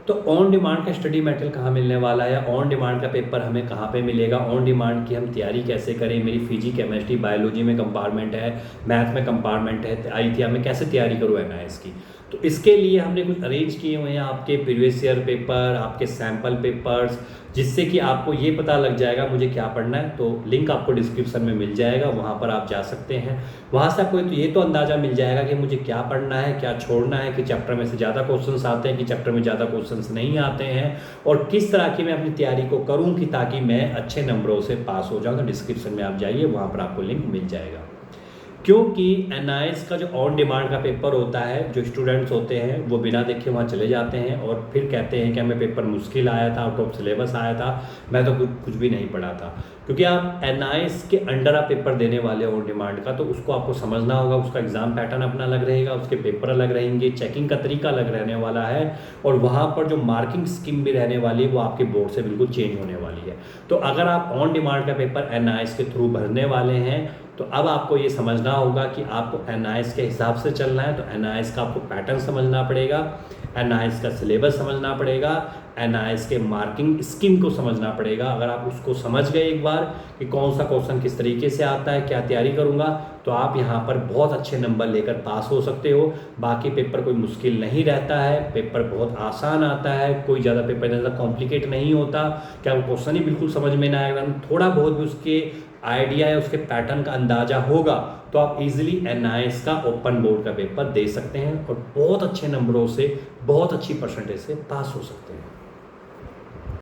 तो on demand का study material कहाँ मिलने वाला है, ऑन डिमांड का पेपर हमें कहाँ पे मिलेगा, ऑन डिमांड की हम तैयारी कैसे करें, मेरी फिजिक्स केमिस्ट्री बायोलॉजी में कंपार्टमेंट है, मैथ में कंपार्टमेंट है, आईटीआई में कैसे तैयारी करूँ एनआईएस की। तो इसके लिए हमने कुछ अरेंज किए हुए हैं आपके प्रीवियस ईयर पेपर, आपके सैम्पल पेपर्स, जिससे कि आपको ये पता लग जाएगा मुझे क्या पढ़ना है। तो लिंक आपको डिस्क्रिप्शन में मिल जाएगा, वहाँ पर आप जा सकते हैं। वहाँ से आपको ये तो अंदाज़ा मिल जाएगा कि मुझे क्या पढ़ना है, क्या छोड़ना है, कि चैप्टर में से ज़्यादा क्वेश्चंस आते हैं, कि चैप्टर में ज़्यादा क्वेश्चंस नहीं आते हैं, और किस तरह की मैं अपनी तैयारी को करूँ कि ताकि मैं अच्छे नंबरों से पास हो जाऊँ। तो डिस्क्रिप्शन में आप जाइए, वहाँ पर आपको लिंक मिल जाएगा। क्योंकि एनआईएस का जो ऑन डिमांड का पेपर होता है, जो स्टूडेंट्स होते हैं वो बिना देखे वहाँ चले जाते हैं और फिर कहते हैं कि हमें पेपर मुश्किल आया था, आउट ऑफ सिलेबस आया था, मैं तो कुछ भी नहीं पढ़ा था। क्योंकि आप एनआईएस के अंडर आप पेपर देने वाले ऑन डिमांड का, तो उसको आपको समझना होगा, उसका एग्ज़ाम पैटर्न अपना अलग रहेगा, उसके पेपर अलग रहेंगे, चेकिंग का तरीका अलग रहने वाला है, और वहाँ पर जो मार्किंग स्कीम भी रहने वाली है वो आपके बोर्ड से बिल्कुल चेंज होने वाली है। तो अगर आप ऑन डिमांड का पेपर एनआईएस के थ्रू भरने वाले हैं, तो अब आपको ये समझना होगा कि आपको एनआईएस के हिसाब से चलना है। तो एनआईएस का आपको पैटर्न समझना पड़ेगा, एनआईएस का सिलेबस समझना पड़ेगा, एनआईएस के मार्किंग स्कीम को समझना पड़ेगा। अगर आप उसको समझ गए एक बार कि कौन सा क्वेश्चन किस तरीके से आता है, क्या तैयारी करूंगा, तो आप यहाँ पर बहुत अच्छे नंबर लेकर पास हो सकते हो। बाकी पेपर कोई मुश्किल नहीं रहता है, पेपर बहुत आसान आता है, कोई ज़्यादा पेपर ज़्यादा कॉम्प्लिकेट नहीं होता। क्या वो क्वेश्चन ही बिल्कुल समझ में ना आएगा, थोड़ा बहुत भी उसके आइडिया है, उसके पैटर्न का अंदाजा होगा, तो आप इजीली एनआईएस का ओपन बोर्ड का पेपर दे सकते हैं और बहुत अच्छे नंबरों से, बहुत अच्छी परसेंटेज से पास हो सकते हैं।